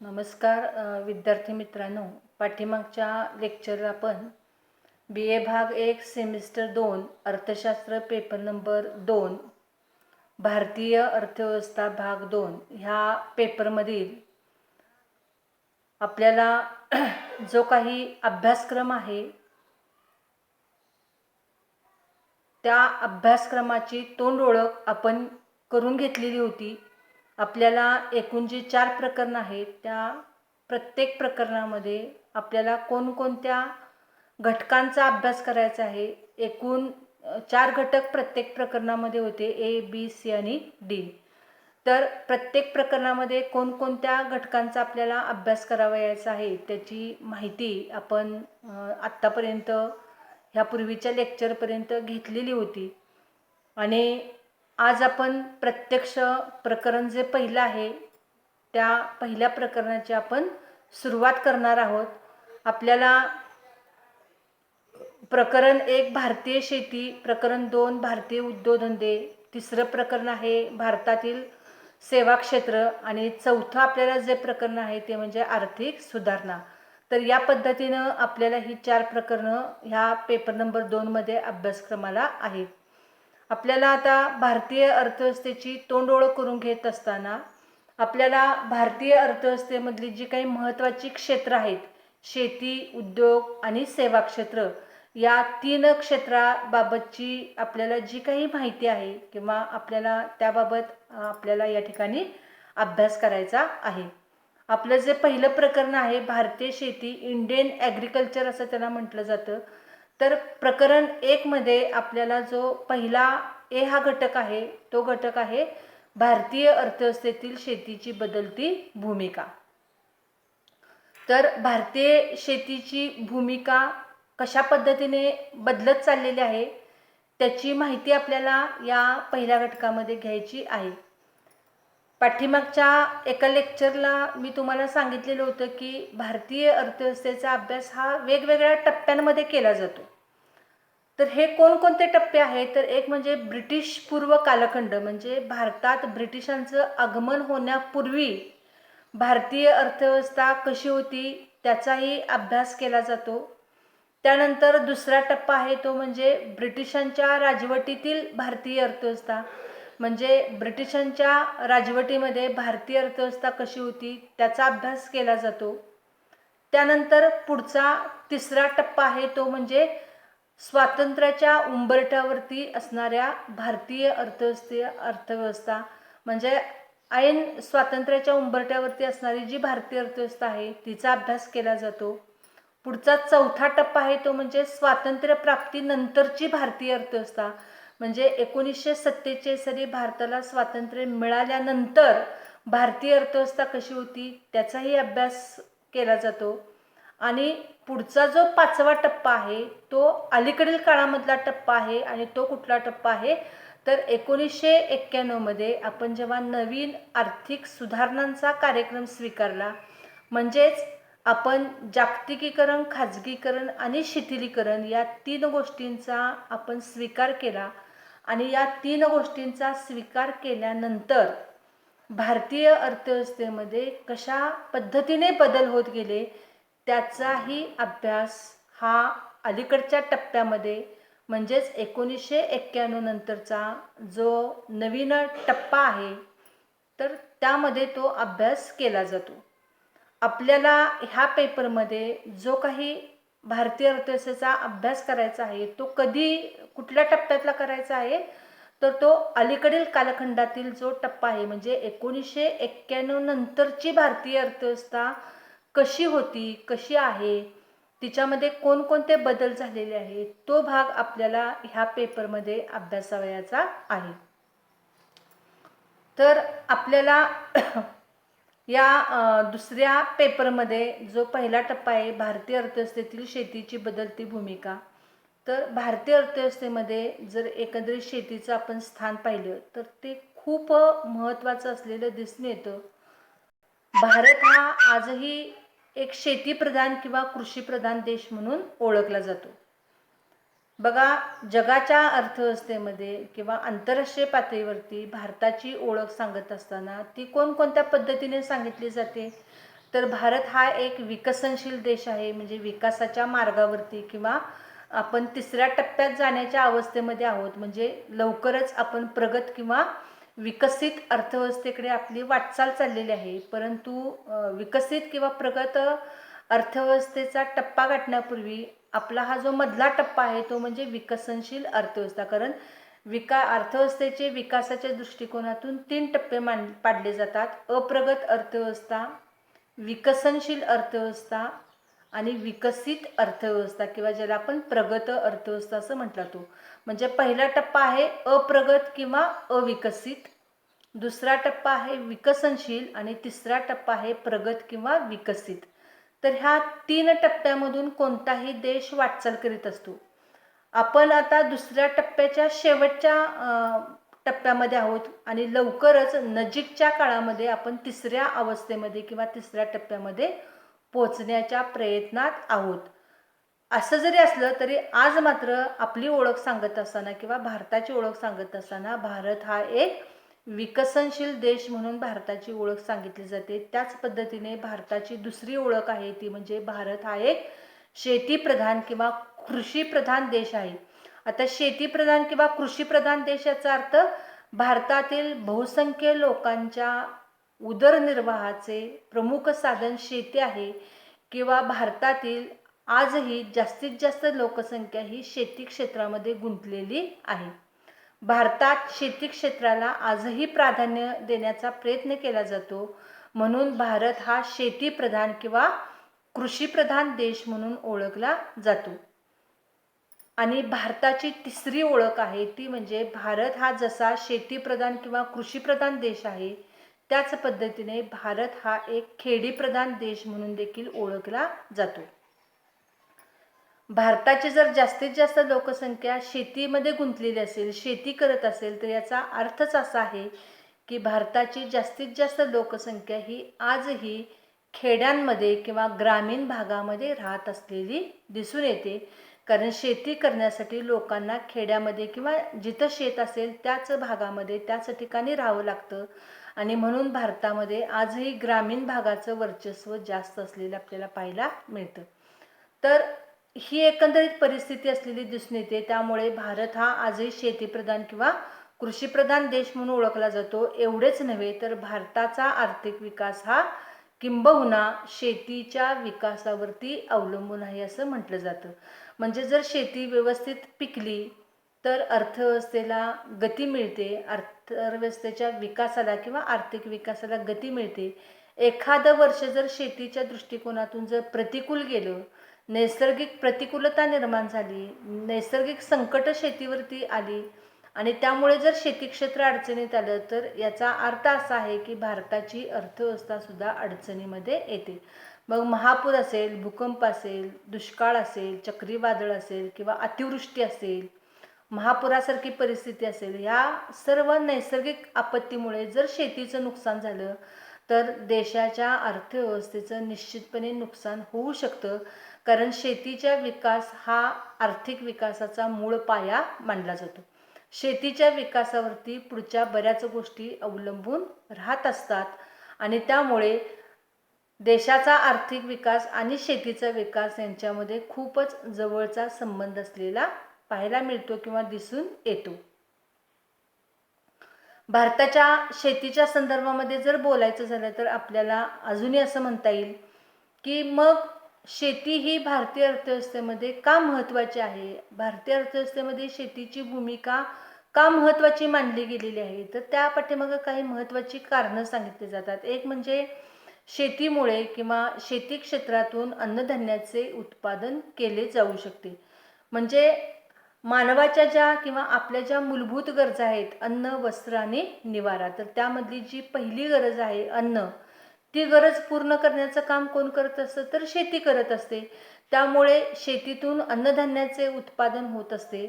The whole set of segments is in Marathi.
नमस्कार विद्यार्थी मित्रांनो, पाठीमागच्या लेक्चर आपण बी ए भाग 1 सेमिस्टर 2 अर्थशास्त्र पेपर नंबर 2 भारतीय अर्थव्यवस्था भाग 2 ह्या पेपरमधील आपल्याला जो काही अभ्यासक्रम आहे त्या अभ्यासक्रमाची तोंड ओळख आपण करून घेतलेली होती. आपल्याला एकूण जी 4 प्रकरण आहेत त्या प्रत्येक प्रकरणामध्ये आपल्याला कोणकोणत्या घटकांचा अभ्यास करायचा आहे. एकूण 4 घटक प्रत्येक प्रकरणामध्ये होते, ए बी सी आणि डी. तर प्रत्येक प्रकरणामध्ये कोणकोणत्या घटकांचा आपल्याला अभ्यास करावयाचा आहे त्याची माहिती आपण आत्तापर्यंत ह्यापूर्वीच्या लेक्चरपर्यंत घेतलेली होती. आणि आज आपण प्रत्यक्ष प्रकरण जे पहिलं आहे त्या पहिल्या प्रकरणाची आपण सुरुवात करणार आहोत. आपल्याला प्रकरण 1 भारतीय शेती, प्रकरण 2 भारतीय उद्योगधंदे, तिसरं प्रकरण आहे भारतातील सेवा क्षेत्र आणि चौथं आपल्याला जे प्रकरण आहे ते म्हणजे आर्थिक सुधारणा. तर या पद्धतीनं आपल्याला ही 4 प्रकरणं ह्या पेपर नंबर 2 मध्ये अभ्यासक्रमाला आहेत. आपल्याला आता भारतीय अर्थव्यवस्थेची तोंड ओळख करून घेत असताना आपल्याला भारतीय अर्थव्यवस्थेमधली जी काही महत्त्वाची क्षेत्र आहेत, शेती, उद्योग आणि सेवा क्षेत्र, या 3 क्षेत्राबाबतची आपल्याला जी काही माहिती आहे किंवा आपल्याला त्याबाबत आपल्याला या ठिकाणी अभ्यास करायचा आहे. आपलं जे पहिलं प्रकरण आहे भारतीय शेती, इंडियन ॲग्रिकल्चर असं त्याला म्हटलं जातं. तर प्रकरण 1 मध्ये आपल्याला जो पहिला ए हा घटक आहे तो घटक आहे भारतीय अर्थव्यवस्थेतील शेतीची बदलती भूमिका. तर भारतीय शेतीची भूमिका कशा पद्धतीने बदलत चाललेली आहे त्याची माहिती आपल्याला या पहिल्या घटकामध्ये घ्यायची आहे. पाठीमागच्या एका लेक्चरला मी तुम्हाला सांगितलेलं होतं की भारतीय अर्थव्यवस्थेचा अभ्यास हा वेगवेगळ्या टप्प्यांमध्ये केला जातो. तर हे कोणकोणते टप्पे आहेत, तर एक म्हणजे ब्रिटिश पूर्व कालखंड, म्हणजे भारतात ब्रिटिशांचं आगमन होण्यापूर्वी भारतीय अर्थव्यवस्था कशी होती त्याचाही अभ्यास केला जातो. त्यानंतर दुसरा टप्पा आहे तो म्हणजे ब्रिटिशांच्या राजवटीतील भारतीय अर्थव्यवस्था, म्हणजे ब्रिटिशांच्या राजवटीमध्ये भारतीय अर्थव्यवस्था कशी होती त्याचा अभ्यास केला जातो. त्यानंतर पुढचा तिसरा टप्पा आहे तो म्हणजे स्वातंत्र्याच्या उंबरठ्यावरती असणाऱ्या भारतीय अर्थव्यवस्था, म्हणजे ऐन स्वातंत्र्याच्या उंबरठ्यावरती असणारी जी भारतीय अर्थव्यवस्था आहे तिचा अभ्यास केला जातो. पुढचा चौथा टप्पा आहे तो म्हणजे स्वातंत्र्यप्राप्तीनंतरची भारतीय अर्थव्यवस्था, म्हणजे 1947 साली भारताला स्वातंत्र्य मिळाल्यानंतर भारतीय अर्थव्यवस्था कशी होती त्याचाही अभ्यास केला जातो. आणि पुढचा जो 5वा टप्पा आहे तो अलीकडील काळामधला टप्पा आहे. आणि तो कुठला टप्पा आहे तर 1991 मध्ये आपण जेव्हा नवीन आर्थिक सुधारणांचा कार्यक्रम स्वीकारला, म्हणजेच आपण जागतिकीकरण, खाजगीकरण आणि शिथिलीकरण या 3 गोष्टींचा आपण स्वीकार केला. आणि या 3 गोष्टींचा स्वीकार केल्यानंतर भारतीय अर्थव्यवस्थेमध्ये कशा पद्धतीने बदल होत गेले त्याचाही अभ्यास हा अलीकडच्या टप्प्यामध्ये, म्हणजेच 1991 नंतरचा जो नवीन टप्पा आहे तर त्यामध्ये तो अभ्यास केला जातो. आपल्याला ह्या पेपरमध्ये जो काही भारतीय अर्थव्यवस्थेचा अभ्यास करायचा आहे तो कधी कुठल्या टप्प्यातला करायचा आहे तर तो अलीकडील कालखंडातील जो टप्पा आहे, म्हणजे 1991 नंतरची भारतीय अर्थव्यवस्था कशी होती, कशी आहे, तिच्यामध्ये कोणकोणते बदल झालेले आहेत, तो भाग आपल्याला ह्या पेपरमध्ये अभ्यासावयाचा आहे. तर आपल्याला या दुसऱ्या पेपरमध्ये जो पहिला टप्पा आहे भारतीय अर्थव्यवस्थेतील शेतीची बदलती भूमिका, तर भारतीय अर्थव्यवस्थेमध्ये जर एकंदरीत शेतीचं आपण स्थान पाहिलं तर ते खूप महत्त्वाचं असलेलं दिसून येतं. भारत हा आजही एक शेतीप्रधान किंवा कृषीप्रधान देश म्हणून ओळखला जातो. बघा, जगाच्या अर्थव्यवस्थेमध्ये किंवा आंतरराष्ट्रीय पातळीवरती भारताची ओळख सांगत असताना ती कोणकोणत्या पद्धतीने सांगितली जाते तर भारत हा एक विकसनशील देश आहे, म्हणजे विकासाच्या मार्गावरती किंवा आपण तिसऱ्या टप्प्यात जाण्याच्या अवस्थेमध्ये आहोत. म्हणजे लवकरच आपण प्रगत किंवा विकसित अर्थव्यवस्थेकडे आपली वाटचाल चाललेली आहे. परंतु विकसित किंवा प्रगत अर्थव्यवस्थेचा टप्पा गाठण्यापूर्वी आपला हा जो मधला टप्पा आहे तो म्हणजे विकसनशील अर्थव्यवस्था. कारण अर्थव्यवस्थेचे विकासाच्या दृष्टिकोनातून 3 टप्पे पाडले जातात: अप्रगत अर्थव्यवस्था, विकसनशील अर्थव्यवस्था आणि विकसित अर्थव्यवस्था, किंवा ज्याला आपण प्रगत अर्थव्यवस्था असं म्हटलं जातो. म्हणजे पहिला टप्पा आहे अप्रगत किंवा अविकसित, दुसरा टप्पा आहे विकसनशील आणि तिसरा टप्पा आहे प्रगत किंवा विकसित. तर ह्या 3 टप्प्यामधून कोणताही देश वाटचाल करीत असतो. आपण आता दुसऱ्या टप्प्याच्या शेवटच्या टप्प्यामध्ये आहोत आणि लवकरच नजीकच्या काळामध्ये आपण तिसऱ्या अवस्थेमध्ये किंवा तिसऱ्या टप्प्यामध्ये पोचण्याच्या प्रयत्नात आहोत. असं जरी असलं तरी आज मात्र आपली ओळख सांगत असताना किंवा भारताची ओळख सांगत असताना भारत हा एक विकसनशील देश म्हणून भारताची ओळख सांगितली जाते. त्याच पद्धतीने भारताची दुसरी ओळख आहे ती म्हणजे भारत हा एक शेतीप्रधान किंवा कृषीप्रधान देश आहे. आता शेतीप्रधान किंवा कृषीप्रधान देश याचा अर्थ भारतातील बहुसंख्य लोकांच्या उदरनिर्वाहाचे प्रमुख साधन शेती आहे, किंवा भारतातील आजही जास्तीत जास्त लोकसंख्या ही शेती क्षेत्रामध्ये गुंतलेली आहे. भारतात शेती क्षेत्राला आजही प्राधान्य देण्याचा प्रयत्न केला जातो. म्हणून भारत हा शेतीप्रधान किंवा कृषीप्रधान देश म्हणून ओळखला जातो. आणि भारताची तिसरी ओळख आहे ती म्हणजे भारत हा जसा शेतीप्रधान किंवा कृषीप्रधान देश आहे त्याच पद्धतीने भारत हा एक खेडीप्रधान देश म्हणून देखील ओळखला जातो. भारताची जर जास्तीत जास्त लोकसंख्या शेतीमध्ये गुंतलेली असेल, शेती करत असेल, तर याचा अर्थच असा आहे की भारताची जास्तीत जास्त लोकसंख्या ही आजही खेड्यांमध्ये किंवा ग्रामीण भागामध्ये राहत असलेली दिसून येते. कारण शेती करण्यासाठी लोकांना खेड्यामध्ये किंवा जिथं शेत असेल त्याच भागामध्ये त्याच ठिकाणी राहावं लागतं आणि म्हणून भारतामध्ये आजही ग्रामीण भागाचं वर्चस्व जास्त असलेलं आपल्याला पाहायला मिळतं. तर ही एकंदरीत परिस्थिती असलेली दिसून येते. त्यामुळे भारत हा आजही शेतीप्रधान किंवा कृषीप्रधान देश म्हणून ओळखला जातो. एवढेच नव्हे तर भारताचा आर्थिक विकास हा किंबहुना शेतीच्या विकासावरती अवलंबून आहे असं म्हटलं जातं. म्हणजे जर शेती व्यवस्थित पिकली तर अर्थव्यवस्थेला गती मिळते, अर्थव्यवस्थेच्या विकासाला किंवा आर्थिक विकासाला गती मिळते. एखादं वर्ष जर शेतीच्या दृष्टिकोनातून जर प्रतिकूल गेलं, नैसर्गिक प्रतिकूलता निर्माण झाली, नैसर्गिक संकट शेतीवरती आली आणि त्यामुळे जर शेती क्षेत्र अडचणीत आलं तर याचा अर्थ असा आहे की भारताची अर्थव्यवस्था सुद्धा अडचणीमध्ये येते. मग महापूर असेल, भूकंप असेल, दुष्काळ असेल, चक्रीवादळ असेल किंवा अतिवृष्टी असेल, महापुरासारखी परिस्थिती असेल, या सर्व नैसर्गिक आपत्तीमुळे जर शेतीचं नुकसान झालं तर देशाच्या अर्थव्यवस्थेचं निश्चितपणे नुकसान होऊ शकतं. कारण शेतीचा विकास हा आर्थिक विकासाचा मूळ पाया मानला जातो. शेतीच्या विकासावरती पुढच्या बऱ्याच गोष्टी अवलंबून राहत असतात आणि त्यामुळे देशाचा आर्थिक विकास आणि शेतीचा विकास यांच्यामध्ये खूपच जवळचा संबंध असलेला पाहायला मिळतो किंवा दिसून येतो. भारताच्या शेतीच्या संदर्भामध्ये जर बोलायचं झालं तर आपल्याला अजूनही असं म्हणता येईल की मग शेती ही भारतीय अर्थव्यवस्थेमध्ये का महत्त्वाची आहे, भारतीय अर्थव्यवस्थेमध्ये शेतीची भूमिका का महत्त्वाची मानली गेलेली आहे. तर त्या पाठीमागे काही महत्त्वाची कारणं सांगितली जातात. एक म्हणजे शेतीमुळे किंवा शेती क्षेत्रातून अन्नधान्याचे उत्पादन केले जाऊ शकते. म्हणजे मानवाच्या ज्या किंवा आपल्या ज्या मूलभूत गरजा आहेत, अन्न, वस्त्र आणि निवारा, तर त्यामधली जी पहिली गरज आहे अन्न, ती गरज पूर्ण करण्याचं काम कोण करत असतं तर शेती करत असते. त्यामुळे शेतीतून अन्नधान्याचे उत्पादन होत असते.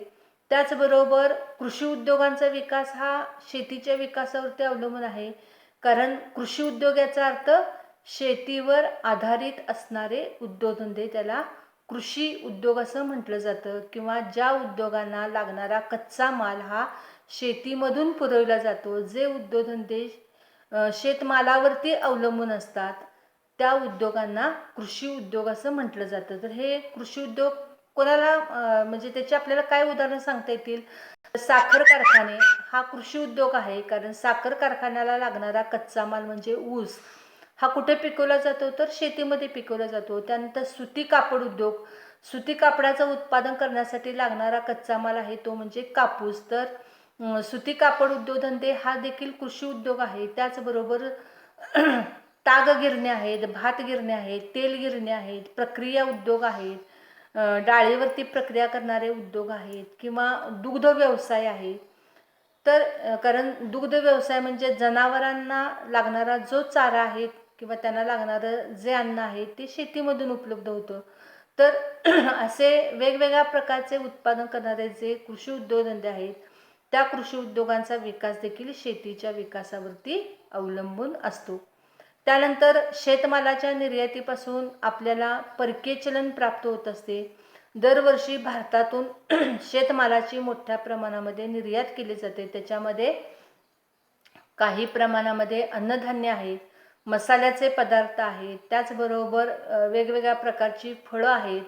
त्याचबरोबर कृषी उद्योगांचा विकास हा शेतीच्या विकासावरती अवलंबून आहे. कारण कृषी उद्योग याचा अर्थ शेतीवर आधारित असणारे उद्योगधंदे, त्याला कृषी उद्योग असं म्हटलं जातं. किंवा ज्या उद्योगांना लागणारा कच्चा माल हा शेतीमधून पुरवला जातो, जे उद्योगधंदे शेतमालावरती अवलंबून असतात त्या उद्योगांना कृषी उद्योग असं म्हटलं जातं. तर हे कृषी उद्योग कोणाला म्हणजे त्याचे आपल्याला काय उदाहरण सांगता येतील? साखर कारखाने हा कृषी उद्योग आहे, कारण साखर कारखान्याला लागणारा कच्चा माल म्हणजे ऊस हा कुठे पिकवला जातो? तर शेतीमध्ये पिकवला जातो. त्यानंतर सुती कापड उद्योग, सुती कापडाचं उत्पादन करण्यासाठी लागणारा कच्चा माल आहे तो म्हणजे कापूस. तर सुती कापड उद्योगधंदे हा देखील कृषी उद्योग आहे. त्याचबरोबर ताग गिरण्या आहेत, भात गिरण्या आहेत, तेल गिरण्या आहेत, प्रक्रिया उद्योग आहेत, डाळीवरती प्रक्रिया करणारे उद्योग आहेत किंवा दुग्ध व्यवसाय आहे. तर कारण दुग्ध व्यवसाय म्हणजे जनावरांना लागणारा जो चारा आहे किंवा त्यांना लागणारं जे अन्न आहे ते शेतीमधून उपलब्ध होतं. तर असे वेगवेगळ्या प्रकारचे उत्पादन करणारे जे कृषी उद्योगधंदे आहेत त्या कृषी उद्योगांचा विकास देखील शेतीच्या विकासावरती अवलंबून असतो. त्यानंतर शेतमालाच्या निर्यातीपासून आपल्याला परकीय चलन प्राप्त होत असते. दरवर्षी भारतातून शेतमालाची मोठ्या प्रमाणामध्ये निर्यात केली जाते. त्याच्यामध्ये काही प्रमाणामध्ये अन्नधान्य आहे, मसाल्याचे पदार्थ आहेत, त्याचबरोबर वेगवेगळ्या प्रकारची फळं आहेत,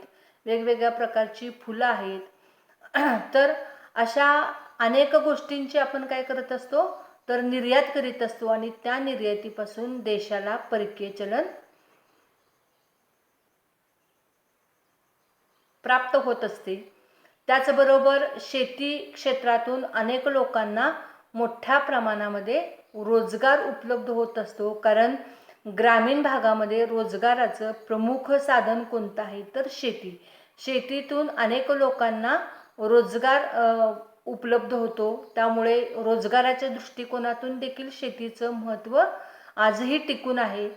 वेगवेगळ्या प्रकारची फुलं आहेत. तर अशा अनेक गोष्टींची आपण काय करत असतो? तर निर्यात करीत असतो आणि त्या निर्यातीपासून देशाला परकीय चलन प्राप्त होत असते. त्याचबरोबर शेती क्षेत्रातून अनेक लोकांना मोठ्या प्रमाणामध्ये रोजगार उपलब्ध होत असतो, कारण ग्रामीण भागामध्ये रोजगाराचं प्रमुख साधन कोणतं आहे? तर शेती. शेतीतून अनेक लोकांना रोजगार उपलब्ध होतो. त्यामुळे रोजगाराच्या दृष्टिकोनातून देखील शेतीचं महत्त्व आजही टिकून आहे.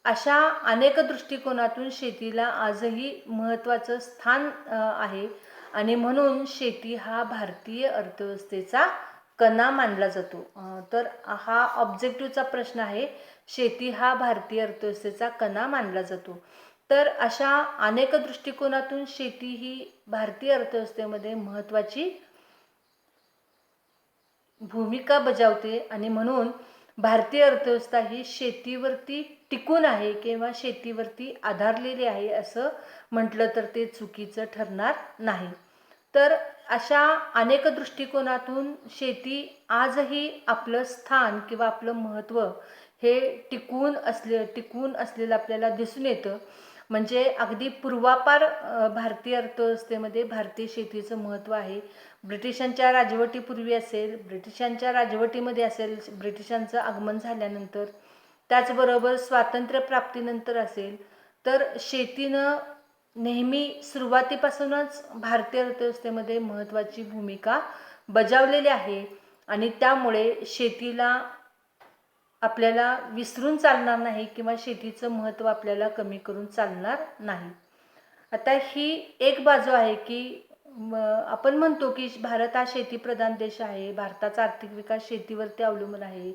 अशा अनेक दृष्टिकोनातून शेतीला आजही महत्त्वाचं स्थान आहे आणि म्हणून शेती हा भारतीय अर्थव्यवस्थेचा कणा मानला जातो. तर हा ऑब्जेक्टिव्हचा प्रश्न आहे, शेती हा भारतीय अर्थव्यवस्थेचा कणा मानला जातो. तर अशा अनेक दृष्टिकोनातून शेती ही भारतीय अर्थव्यवस्थेमध्ये महत्त्वाची भूमिका बजावते आणि म्हणून भारतीय अर्थव्यवस्था ही शेतीवरती टिकून आहे किंवा शेतीवरती आधारलेली आहे असं म्हटलं तर ते चुकीचं ठरणार नाही. तर अशा अनेक दृष्टिकोनातून शेती आजही आपलं स्थान किंवा आपलं महत्त्व हे टिकून असलेलं आपल्याला दिसून येतं. म्हणजे अगदी पूर्वापार भारतीय अर्थव्यवस्थेमध्ये भारतीय शेतीचं महत्त्व आहे. ब्रिटिशांच्या राजवटीपूर्वी असेल, ब्रिटिशांच्या राजवटीमध्ये असेल, ब्रिटिशांचं आगमन झाल्यानंतर, त्याचबरोबर स्वातंत्र्यप्राप्तीनंतर असेल, तर शेतीनं नेहमी सुरुवातीपासूनच भारतीय अर्थव्यवस्थेमध्ये महत्त्वाची भूमिका बजावलेली आहे आणि त्यामुळे शेतीला आपल्याला विसरून चालणार नाही किंवा शेतीचं महत्त्व आपल्याला कमी करून चालणार नाही. आता ही एक बाजू आहे की आपण म्हणतो की भारत हा शेतीप्रधान देश आहे, भारताचा आर्थिक विकास शेतीवरती अवलंबून आहे,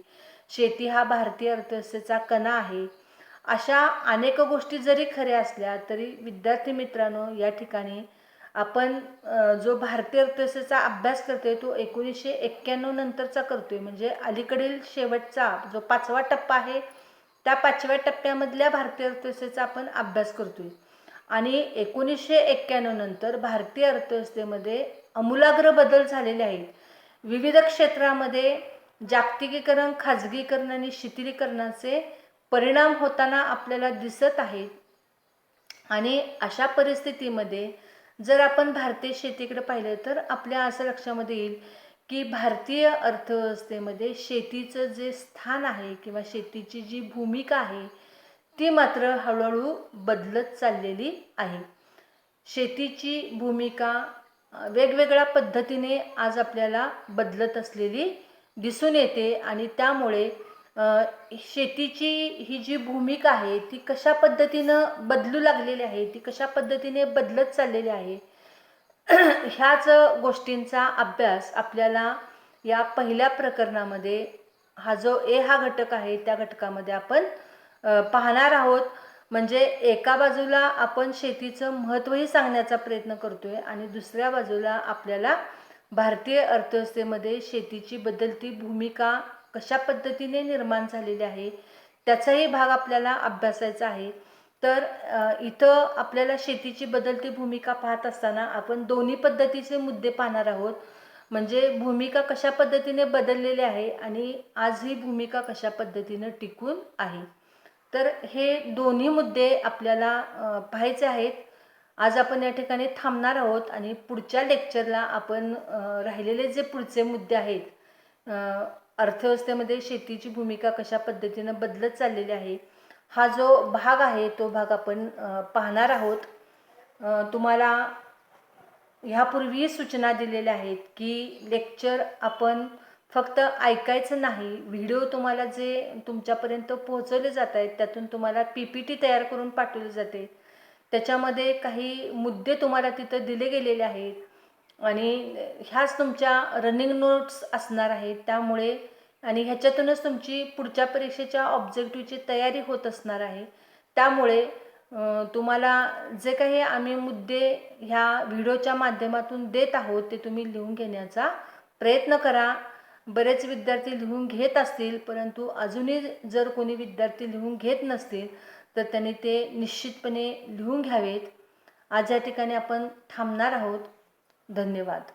शेती हा भारतीय अर्थव्यवस्थेचा कणा आहे. अशा अनेक गोष्टी जरी खऱ्या असल्या तरी विद्यार्थी मित्रांनो, या ठिकाणी आपण जो भारतीय अर्थव्यवस्थेचा अभ्यास करतोय तो 1991 नंतरचा करतोय. म्हणजे अलीकडील शेवटचा जो 5वा टप्पा आहे त्या 5व्या टप्प्यामधल्या भारतीय अर्थव्यवस्थेचा आपण अभ्यास करतोय आणि 1991 नंतर भारतीय अर्थव्यवस्थेमध्ये आमूलाग्र बदल झालेले आहेत. विविध क्षेत्रामध्ये जागतिकीकरण, खाजगीकरण आणि शिथिलीकरणाचे परिणाम होताना आपल्याला दिसत आहेत आणि अशा परिस्थितीमध्ये जर आपण भारतीय शेतीकडे पाहिलं तर आपल्या असं लक्षामध्ये येईल की भारतीय अर्थव्यवस्थेमध्ये शेतीचं जे स्थान आहे किंवा शेतीची जी भूमिका आहे ती मात्र हळूहळू बदलत चाललेली आहे. शेतीची भूमिका वेगवेगळ्या पद्धतीने आज आपल्याला बदलत असलेली दिसून येते आणि त्यामुळे शेतीची ही जी भूमिका आहे ती कशा पद्धतीनं बदलू लागलेली आहे, ती कशा पद्धतीने बदलत चाललेली आहे, ह्याच गोष्टींचा अभ्यास आपल्याला या पहिल्या प्रकरणामध्ये हा जो हा घटक आहे त्या घटकामध्ये आपण पाहणार आहोत. म्हणजे एका बाजूला आपण शेतीचं महत्त्वही सांगण्याचा प्रयत्न करतोय आणि दुसऱ्या बाजूला आपल्याला भारतीय अर्थव्यवस्थेमध्ये शेतीची बदलती भूमिका कशा पद्धतीने निर्माण झालेली आहे त्याचाही भाग आपल्याला अभ्यासायचा आहे. तर इथं आपल्याला शेतीची बदलती भूमिका पाहत असताना आपण दोन्ही पद्धतीचे मुद्दे पाहणार आहोत. म्हणजे भूमिका कशा पद्धतीने बदललेली आहे आणि आज ही भूमिका कशा पद्धतीने टिकून आहे. तर हे दोन्ही मुद्दे आपल्याला पाहायचे आहेत. आज आपण या ठिकाणी थांबणार आहोत आणि पुढच्या लेक्चरला आपण राहिलेले जे पुढचे मुद्दे आहेत, अर्थव्यवस्थेमध्ये शेतीची भूमिका कशा पद्धतीने बदलत चाललेली आहे, हा जो भाग आहे तो भाग आपण पाहणार आहोत. तुम्हाला ह्यापूर्वी सूचना दिलेल्या आहेत की लेक्चर आपण फक्त ऐकायचं नाही, व्हिडिओ तुम्हाला जे तुमच्यापर्यंत पोहोचवले जात आहेत त्यातून तुम्हाला PPT तयार करून पाठवले जाते. त्याच्यामध्ये काही मुद्दे तुम्हाला तिथं दिले गेलेले आहेत आणि ह्याच तुमच्या रनिंग नोट्स असणार आहेत. त्यामुळे आणि ह्याच्यातूनच तुमची पुढच्या परीक्षेच्या ऑब्जेक्टिव्हची तयारी होत असणार आहे. त्यामुळे तुम्हाला जे काही आम्ही मुद्दे ह्या व्हिडिओच्या माध्यमातून देत आहोत ते तुम्ही लिहून घेण्याचा प्रयत्न करा. बरेच विद्यार्थी लिहून घेत असतील, परंतु अजूनही जर कोणी विद्यार्थी लिहून घेत नसतील तर त्यांनी ते निश्चितपणे लिहून घ्यावेत. आज या ठिकाणी आपण थांबणार आहोत. धन्यवाद.